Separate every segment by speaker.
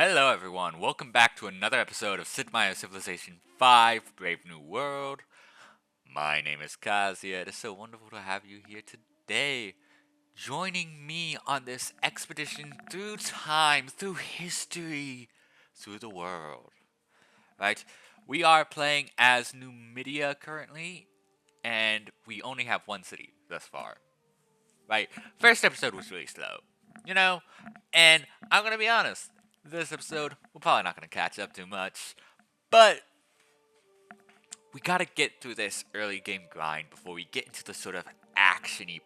Speaker 1: Hello everyone, welcome back to another episode of Sid Meier Civilization 5 Brave New World. My name is Kazia. It is so wonderful to have you here today, joining me on this expedition through time, through history, through the world. Right? We are playing as Numidia currently, and we only have one city thus far. Right? First episode was really slow, and I'm gonna be honest. This episode, we're probably not going to catch up too much, but we got to get through this early game grind before we get into the sort of action-y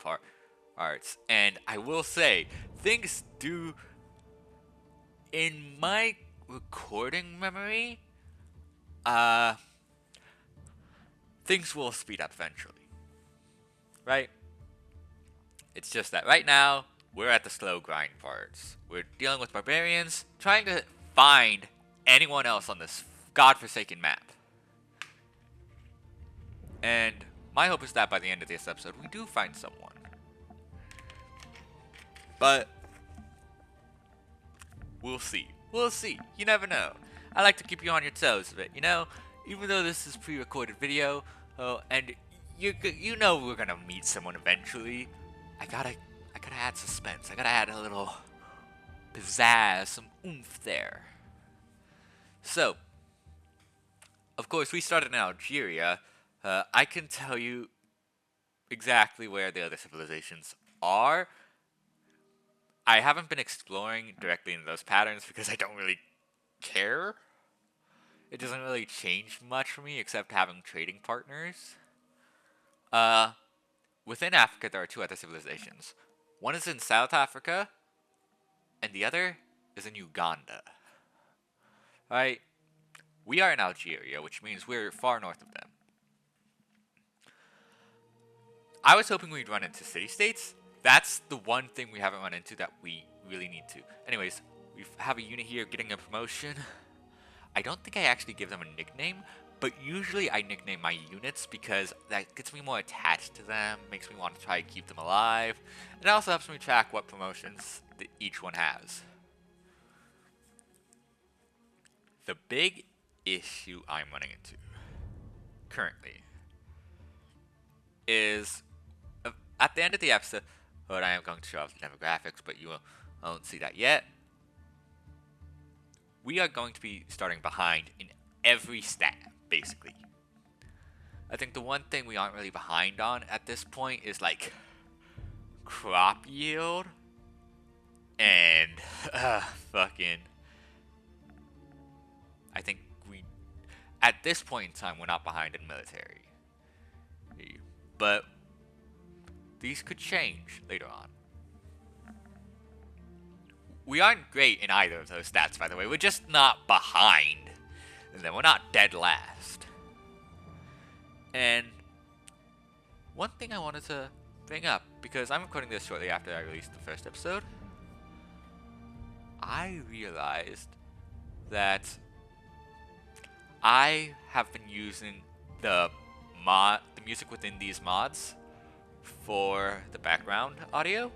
Speaker 1: parts. And I will say, things do, in my recording memory, things will speed up eventually, right? It's just that right now, we're at the slow grind parts. We're dealing with barbarians, trying to find anyone else on this godforsaken map. And my hope is that by the end of this episode, we do find someone. But we'll see. We'll see. You never know. I like to keep you on your toes a bit, even though this is pre-recorded video, and you know we're gonna meet someone eventually. I gotta add suspense. I gotta add a little pizzazz, some oomph there. So, of course, we started in Algeria. I can tell you exactly where the other civilizations are. I haven't been exploring directly in those patterns because I don't really care. It doesn't really change much for me except having trading partners. Within Africa, there are two other civilizations. One is in South Africa, and the other is in Uganda. Right? We are in Algeria, which means we're far north of them. I was hoping we'd run into city-states. That's the one thing we haven't run into that we really need to. Anyways, we have a unit here getting a promotion. I don't think I actually give them a nickname, but usually I nickname my units because that gets me more attached to them, makes me want to try to keep them alive, and it also helps me track what promotions that each one has. The big issue I'm running into currently is at the end of the episode, I am going to show off the demographics, but you won't see that yet. We are going to be starting behind in every stat, basically. I think the one thing we aren't really behind on at this point is like crop yield and fucking. I think at this point in time, we're not behind in military, but these could change later on. We aren't great in either of those stats, by the way. We're just not behind. And then we're not dead last. And one thing I wanted to bring up, because I'm recording this shortly after I released the first episode, I realized that I have been using the music within these mods for the background audio.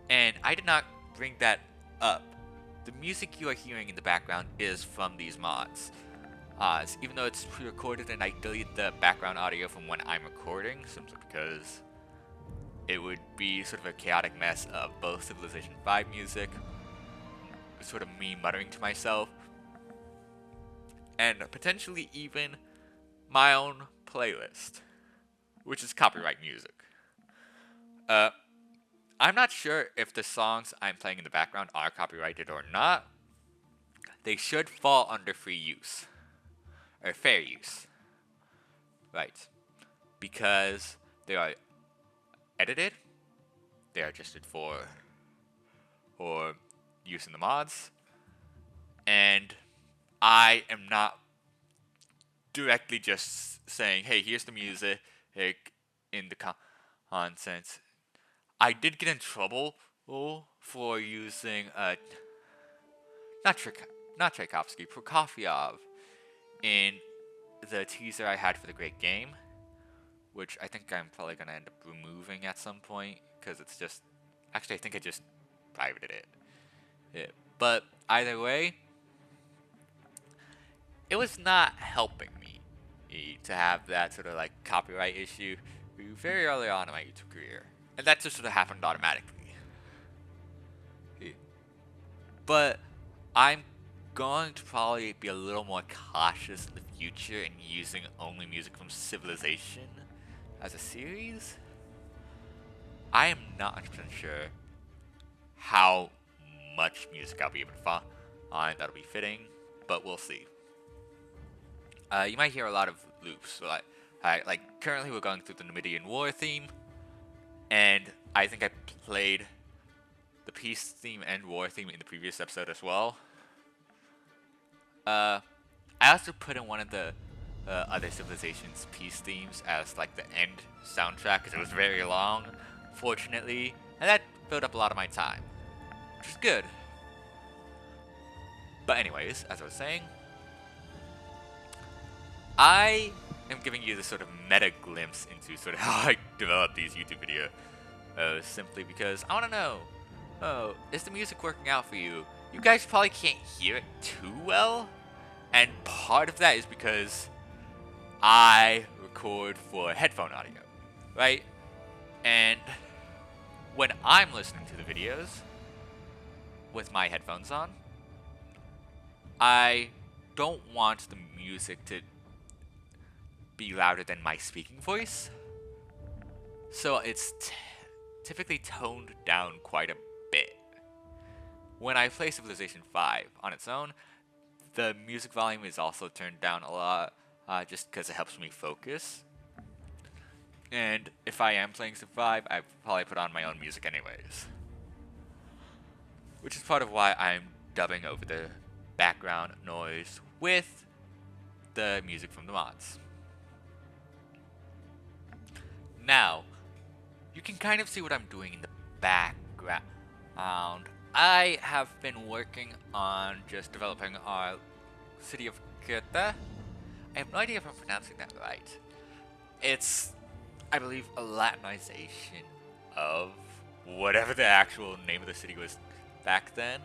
Speaker 1: And I did not bring that up. The music you are hearing in the background is from these mods. Even though it's pre-recorded and I delete the background audio from when I'm recording, simply because it would be sort of a chaotic mess of both Civilization 5 music, sort of me muttering to myself, and potentially even my own playlist, which is copyright music. I'm not sure if the songs I'm playing in the background are copyrighted or not. They should fall under free use. Or fair use. Right. Because they are edited. They are adjusted for use in the mods. And I am not directly just saying, hey, here's the music in the content. I did get in trouble for using not Tchaikovsky, Prokofiev in the teaser I had for the Great Game, which I think I'm probably gonna end up removing at some point because it's just actually I think I just privated it. But either way, it was not helping me to have that sort of like copyright issue very early on in my YouTube career. And that just sort of happened automatically. But I'm going to probably be a little more cautious in the future in using only music from Civilization as a series. I am not 100% sure how much music I'll be able to find that'll be fitting, but we'll see. You might hear a lot of loops. So like currently we're going through the Numidian War theme, and I think I played the peace theme and war theme in the previous episode as well. I also put in one of the other Civilizations peace themes as like the end soundtrack because it was very long, fortunately, and that filled up a lot of my time, which is good. But anyways, as I was saying, I am giving you this sort of meta glimpse into sort of how I develop these YouTube videos, simply because I want to know, oh, is the music working out for you? You guys probably can't hear it too well, and part of that is because I record for headphone audio, right? And when I'm listening to the videos with my headphones on, I don't want the music to be louder than my speaking voice, so it's typically toned down quite a bit. When I play Civilization 5 on its own, the music volume is also turned down a lot, just because it helps me focus. And if I am playing Civ 5, I probably put on my own music anyways. Which is part of why I'm dubbing over the background noise with the music from the mods. Now, you can kind of see what I'm doing in the background. I have been working on just developing our city of Keta. I have no idea if I'm pronouncing that right. It's, I believe, a Latinization of whatever the actual name of the city was back then.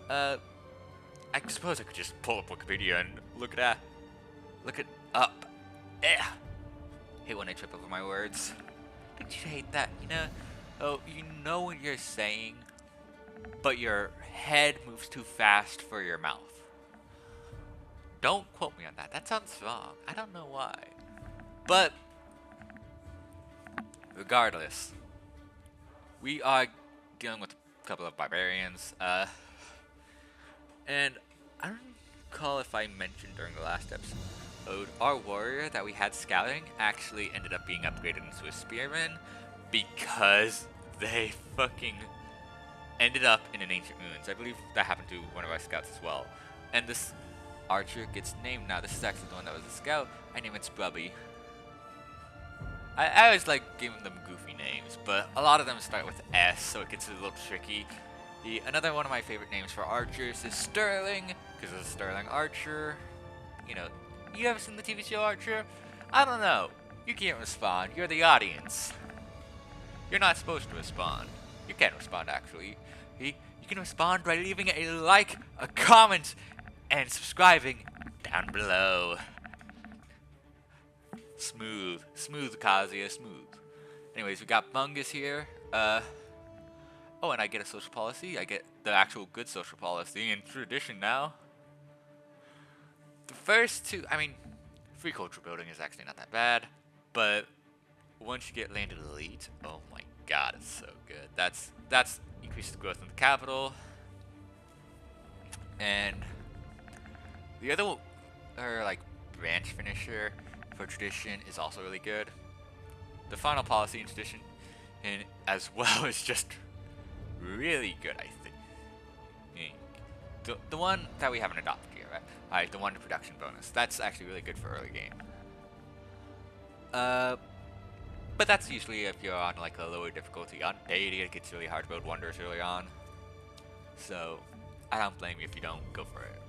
Speaker 1: I suppose I could just pull up Wikipedia and look it up. Hate when I trip over my words. Don't you hate that? You know, oh, you know what you're saying, but your head moves too fast for your mouth. Don't quote me on that. That sounds wrong. I don't know why. But regardless, we are dealing with a couple of barbarians. And I don't recall if I mentioned during the last episode, our warrior that we had scouting actually ended up being upgraded into a spearman because they fucking ended up in an ancient ruins. I believe that happened to one of our scouts as well. And this archer gets named now. This is actually the one that was a scout. I name it Sprubby. I always like giving them goofy names, but a lot of them start with S, so it gets a little tricky. Another one of my favorite names for archers is Sterling, because it's a Sterling Archer. You know, you ever seen the TV show Archer? I don't know. You can't respond. You're the audience. You're not supposed to respond. You can't respond, actually. You can respond by leaving a like, a comment, and subscribing down below. Smooth, Kazia, smooth. Anyways, we got Bungus here. Oh, and I get a social policy. I get the actual good social policy in tradition now. The first two, I mean, free culture building is actually not that bad, but once you get landed elite, oh my god, it's so good. That's increases growth in the capital. And the other, like, branch finisher for tradition is also really good. The final policy in tradition, and as well, is just really good, I think. The one that we haven't adopted yet, right? Alright, the one to production bonus. That's actually really good for early game. But that's usually if you're on like a lower difficulty. On deity, it gets really hard to build wonders early on. So I don't blame you if you don't go for it.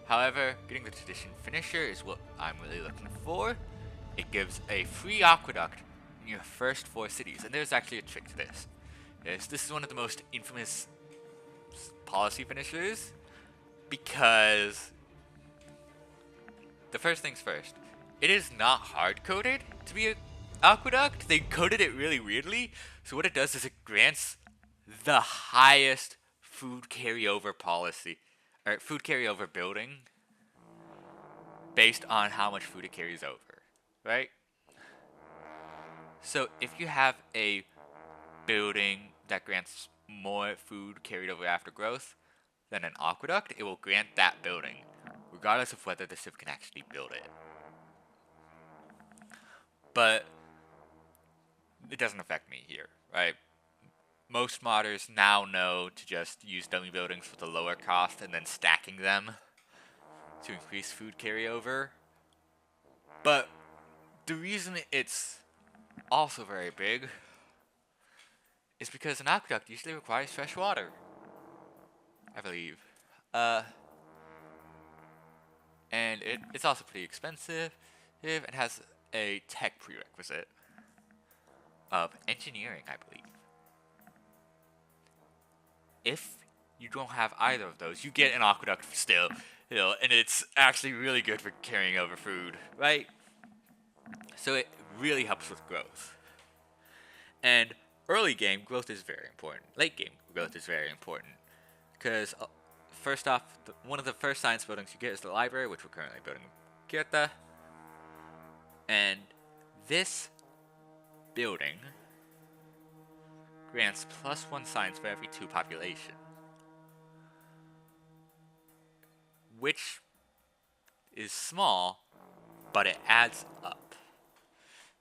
Speaker 1: However, getting the tradition finisher is what I'm really looking for. It gives a free aqueduct in your first 4 cities, and there's actually a trick to this. is this is one of the most infamous policy finishers because the first things first, it is not hard-coded to be an aqueduct. They coded it really weirdly. So what it does is it grants the highest food carryover policy, or food carryover building, based on how much food it carries over, right? So if you have a building that grants more food carried over after growth than an aqueduct, it will grant that building, regardless of whether the civ can actually build it. But it doesn't affect me here, right? Most modders now know to just use dummy buildings with a lower cost and then stacking them to increase food carryover. But the reason it's also very big is because an aqueduct usually requires fresh water, I believe. And it's also pretty expensive. It has a tech prerequisite of engineering, I believe. If you don't have either of those, you get an aqueduct still, and it's actually really good for carrying over food, right? So it really helps with growth. And early game growth is very important. Late game growth is very important. Because, first off, one of the first science buildings you get is the library, which we're currently building in Kyoto. And this building grants +1 science for every 2 population, which is small, but it adds up,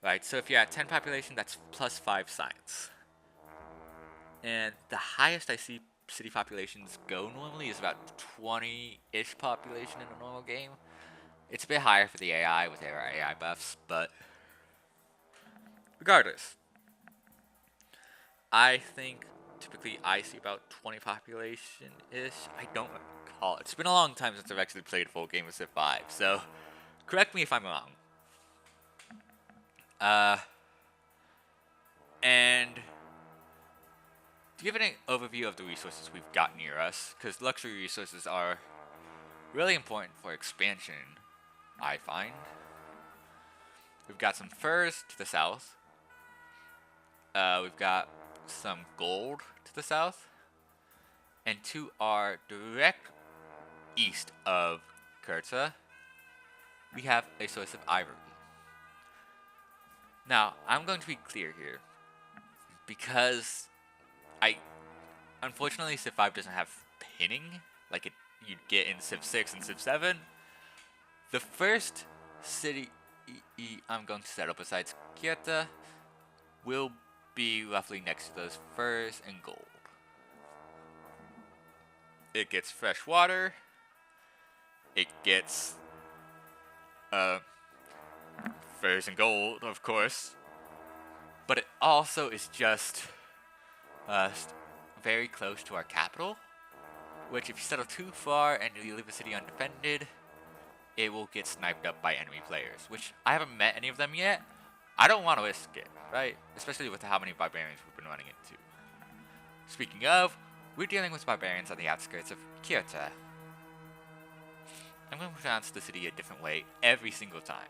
Speaker 1: right? So if you're at 10 population, that's +5 science. And the highest I see city populations go normally is about 20-ish population in a normal game. It's a bit higher for the AI with their AI buffs, but regardless, I think typically I see about 20 population-ish. I don't recall. It's been a long time since I've actually played a full game of Civ 5, so correct me if I'm wrong. And to give an overview of the resources we've got near us, because luxury resources are really important for expansion, I find. We've got some furs to the south. We've got some gold to the south. And to our direct east of Kazia, we have a source of ivory. Now, I'm going to be clear here, because unfortunately Civ 5 doesn't have pinning like you'd get in Civ 6 and Civ 7. The first city I'm going to set up besides Kyoto will be roughly next to those furs and gold. It gets fresh water. It gets furs and gold, of course. But it also is just very close to our capital, which if you settle too far and you leave the city undefended, it will get sniped up by enemy players, which I haven't met any of them yet. I don't want to risk it, right? Especially with how many barbarians we've been running into. Speaking of, we're dealing with barbarians on the outskirts of Kyoto. I'm going to pronounce the city a different way every single time.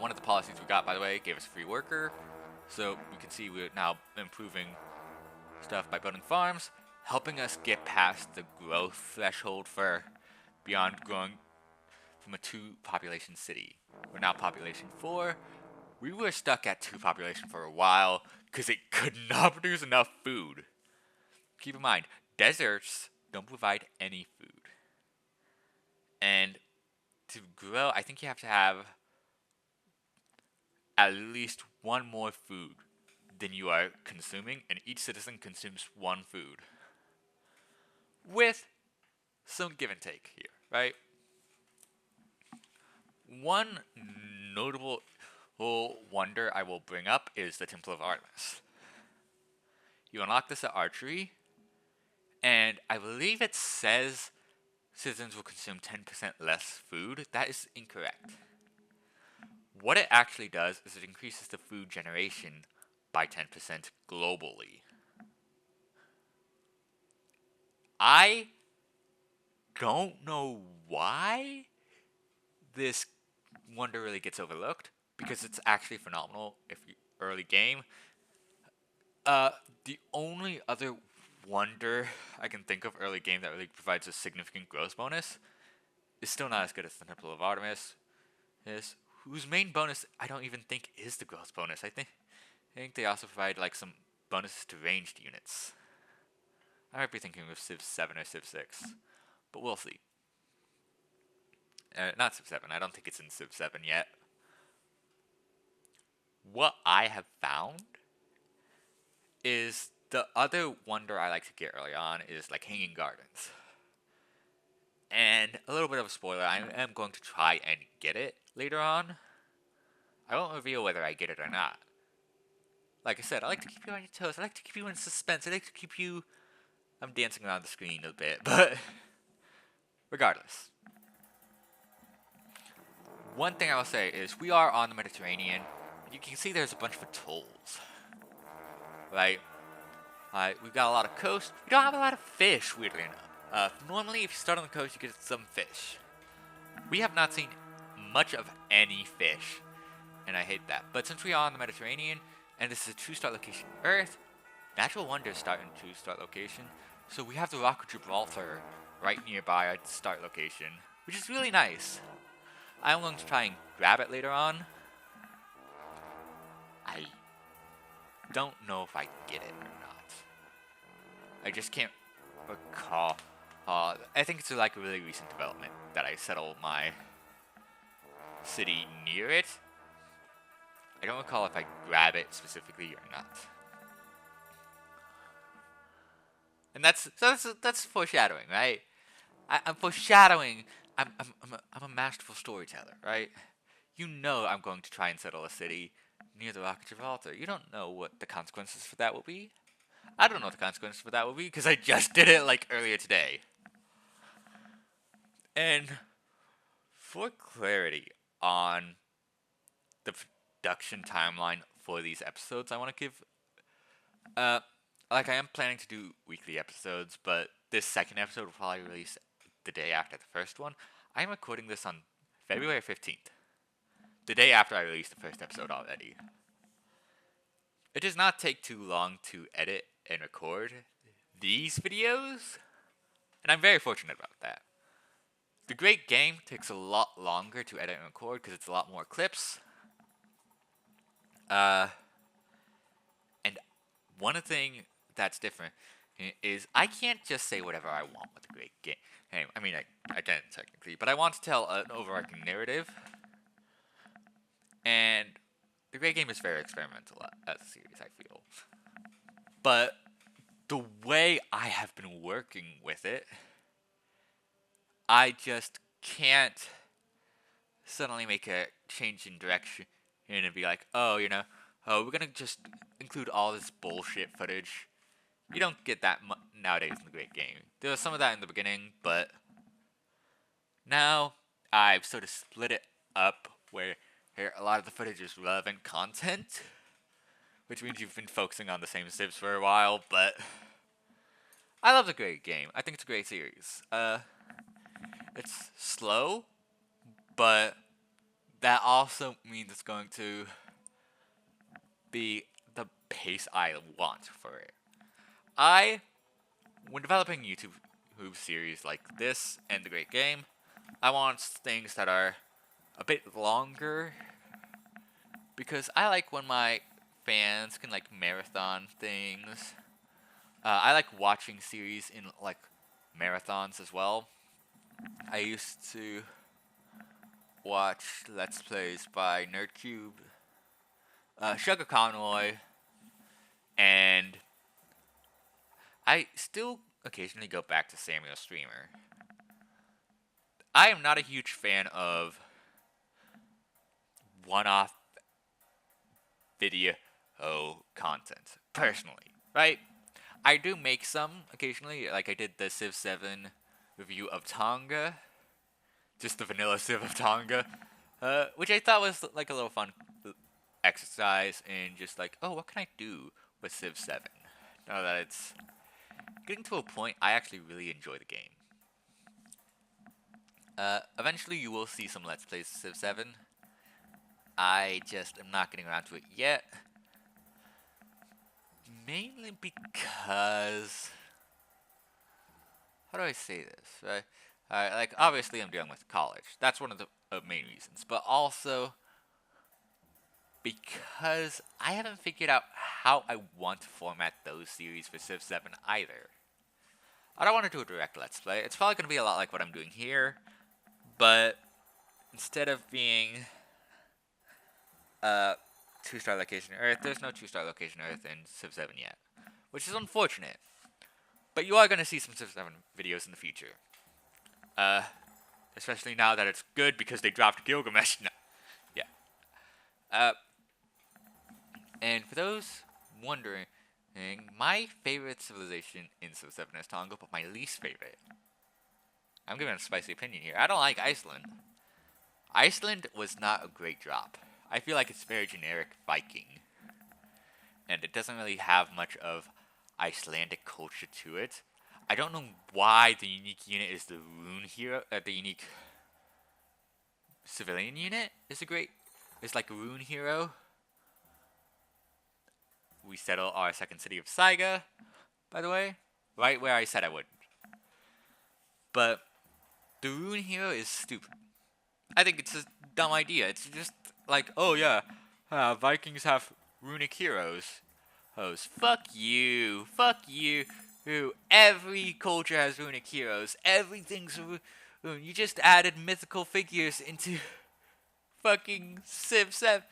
Speaker 1: One of the policies we got, by the way, gave us a free worker. So we can see we're now improving stuff by building farms, helping us get past the growth threshold for beyond growing from a 2 population city. We're now population 4. We were stuck at 2 population for a while because it could not produce enough food. Keep in mind, deserts don't provide any food. And to grow, I think you have to have at least 1 more food than you are consuming, and each citizen consumes 1 food. With some give and take here, right? One notable wonder I will bring up is the Temple of Artemis. You unlock this at archery, and I believe it says citizens will consume 10% less food. That is incorrect. What it actually does is it increases the food generation by 10% globally. I don't know why this wonder really gets overlooked, because it's actually phenomenal if you early game. The only other wonder I can think of early game that really provides a significant growth bonus is still not as good as the Temple of Artemis is, whose main bonus I don't even think is the growth bonus. I think they also provide like some bonuses to ranged units. I might be thinking of Civ 7 or Civ 6, but we'll see. Not Civ 7, I don't think it's in Civ 7 yet. What I have found is the other wonder I like to get early on is like Hanging Gardens. And a little bit of a spoiler, I am going to try and get it later on. I won't reveal whether I get it or not. Like I said, I like to keep you on your toes. I like to keep you in suspense. I like to keep you... I'm dancing around the screen a bit, but... regardless. One thing I will say is we are on the Mediterranean. You can see there's a bunch of atolls. Right? We've got a lot of coast. We don't have a lot of fish, weirdly enough. Normally, if you start on the coast, you get some fish. We have not seen much of any fish, and I hate that. But since we are on the Mediterranean, and this is a true start location Earth, natural wonders start in true start location. So we have the Rock of Gibraltar right nearby our start location, which is really nice. I'm going to try and grab it later on. I don't know if I get it or not. I just can't recall. I think it's like a really recent development that I settled my city near it. I don't recall if I grab it specifically or not. And that's foreshadowing, right? I'm foreshadowing. I'm a masterful storyteller, right? You know I'm going to try and settle a city near the Rock of Gibraltar. You don't know what the consequences for that will be. I don't know what the consequences for that will be because I just did it like earlier today. And for clarity on the production timeline for these episodes, I want to give like I am planning to do weekly episodes, but this second episode will probably release the day after the first one. I am recording this on February 15th, the day after I released the first episode already. It does not take too long to edit and record these videos, and I'm very fortunate about that. The Great Game takes a lot longer to edit and record because it's a lot more clips. And one thing that's different is I can't just say whatever I want with the Great Game. I mean, I can technically, but I want to tell an overarching narrative. And the Great Game is very experimental as a series, I feel. But the way I have been working with it, I just can't suddenly make a change in direction and be like, oh, we're gonna just include all this bullshit footage. You don't get that nowadays in the Great Game. There was some of that in the beginning, but now I've sort of split it up where a lot of the footage is relevant content, which means you've been focusing on the same civs for a while, but I love the Great Game. I think it's a great series. It's slow, but that also means it's going to be the pace I want for it. When developing YouTube series like this and the Great Game, I want things that are a bit longer, because I like when my fans can like marathon things. I like watching series in like marathons as well. I used to watch Let's Plays by Nerdcube, Sugar Conroy, and I still occasionally go back to Samuel Streamer. I am not a huge fan of one-off video content, personally, right? I do make some occasionally, like I did the Civ 7 review of Tonga, just the vanilla Civ of Tonga, which I thought was like a little fun exercise in just like, oh, what can I do with Civ 7? Now that it's getting to a point I actually really enjoy the game. Eventually you will see some Let's Plays of Civ 7. I just am not getting around to it yet. Mainly because... how do I say this, right? Like, obviously I'm dealing with college. That's one of the main reasons. But also, because I haven't figured out how I want to format those series for Civ 7 either. I don't want to do a direct Let's Play. It's probably going to be a lot like what I'm doing here. But instead of being 2-star location Earth, there's no 2-star location Earth in Civ 7 yet. Which is unfortunate. But you are going to see some Civ 7 videos in the future. Especially now that it's good because they dropped Gilgamesh. No. Yeah. And for those wondering, my favorite civilization in Civ 7 is Tonga, but my least favorite. I'm giving a spicy opinion here. I don't like Iceland. Iceland was not a great drop. I feel like it's very generic Viking. And it doesn't really have much of Icelandic culture to it. I don't know why the unique unit is the rune hero. The unique civilian unit is like a rune hero. We settle our second city of Saiga, by the way, right where I said I would. But the rune hero is stupid. I think it's a dumb idea. It's just like, oh yeah, Vikings have runic heroes. Fuck you. Every culture has runic heroes. Everything's rune. You just added mythical figures into fucking Civ 7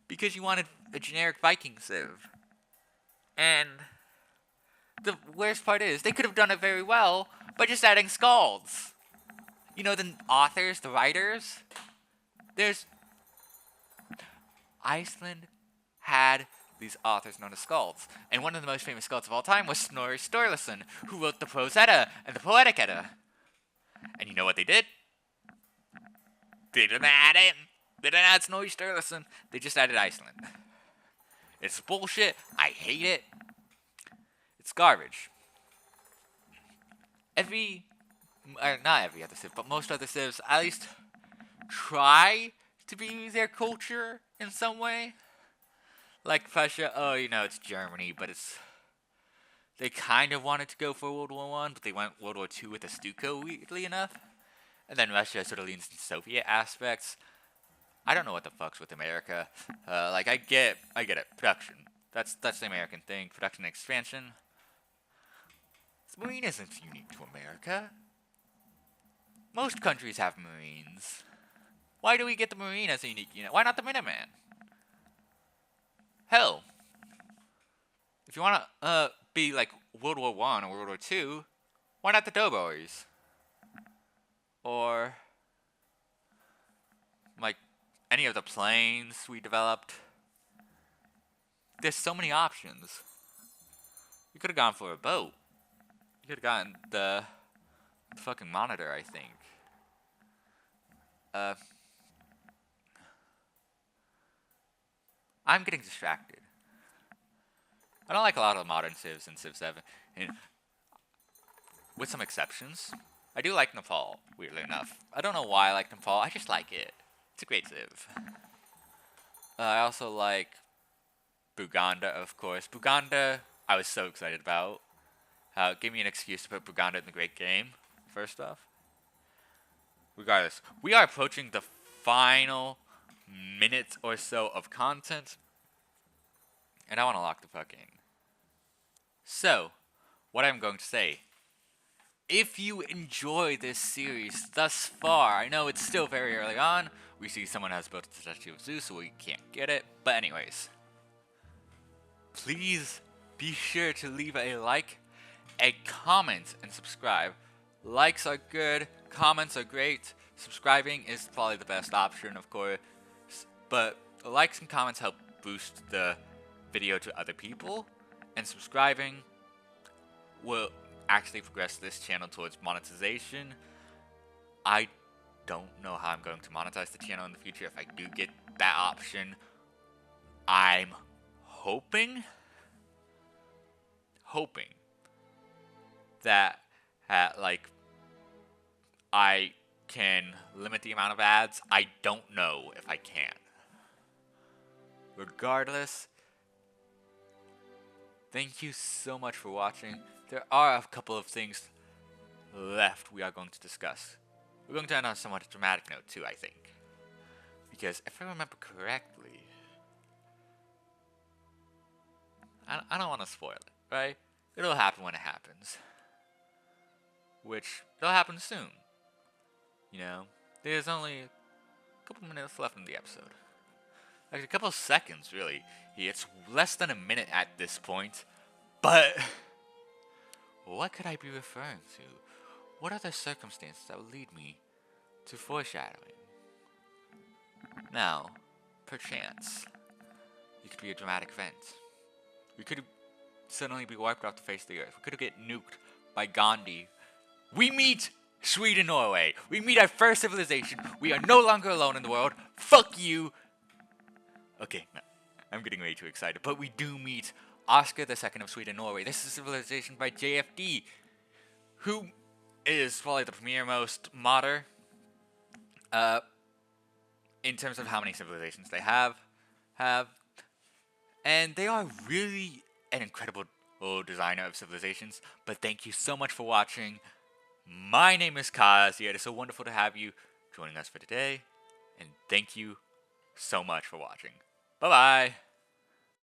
Speaker 1: because you wanted a generic Viking Civ. And the worst part is, they could have done it very well by just adding Scalds. You know, the authors, the writers? Iceland had these authors known as Scalds. And one of the most famous Scalds of all time was Snorri Sturluson, who wrote the Prose Edda and the Poetic Edda. And you know what they did? They didn't add him. They didn't add Snorri Sturluson. They just added Iceland. It's bullshit. I hate it. It's garbage. Not every other Civ, but most other Civs at least try to be their culture in some way. Like Prussia, it's Germany, but they kind of wanted to go for World War I, but they went World War II with a Stuka, weirdly enough. And then Russia sort of leans into Soviet aspects. I don't know what the fuck's with America. I get it. Production. That's the American thing. Production and expansion. The Marine isn't unique to America. Most countries have Marines. Why do we get the Marine as a unique unit? Why not the Minuteman? Hell. If you want to be like World War I or World War II, why not the Doughboys? Or like any of the planes we developed. There's so many options. You could have gone for a boat. You could have gotten the fucking Monitor, I think. I'm getting distracted. I don't like a lot of the modern Civs in Civ 7. And with some exceptions. I do like Nepal, weirdly enough. I don't know why I like Nepal, I just like it. It's a great Civ. I also like Buganda, of course. Buganda, I was so excited about. It gave me an excuse to put Buganda in the great game, first off. Regardless, we are approaching the final minutes or so of content. And I want to lock the fuck in. So, what I'm going to say. If you enjoy this series thus far, I know it's still very early on. We see someone has built a statue of Zeus, so we can't get it. But anyways, please be sure to leave a like, a comment, and subscribe. Likes are good, comments are great. Subscribing is probably the best option, of course. But likes and comments help boost the video to other people. And subscribing will actually progress this channel towards monetization. I don't know how I'm going to monetize the channel in the future. If I do get that option, I'm hoping that like I can limit the amount of ads. I don't know if I can. Regardless, thank you so much for watching. There are a couple of things left we are going to discuss. We're going to end on a somewhat dramatic note too, I think. Because if I remember correctly, I don't want to spoil it, right? It'll happen when it happens. Which, it'll happen soon. You know, there's only a couple minutes left in the episode. Like a couple of seconds, really. It's less than a minute at this point. But, what could I be referring to? What are the circumstances that would lead me to foreshadowing? Now, perchance, it could be a dramatic event. We could suddenly be wiped off the face of the earth. We could get nuked by Gandhi. We meet Sweden, Norway. We meet our first civilization. We are no longer alone in the world. Fuck you. Okay, no, I'm getting way too excited. But we do meet Oscar II of Sweden, Norway. This is a civilization by JFD, who is probably the premier most modern in terms of how many civilizations they have. And they are really an incredible designer of civilizations. But thank you so much for watching. My name is Kazia. It is so wonderful to have you joining us for today. And thank you so much for watching. Bye-bye.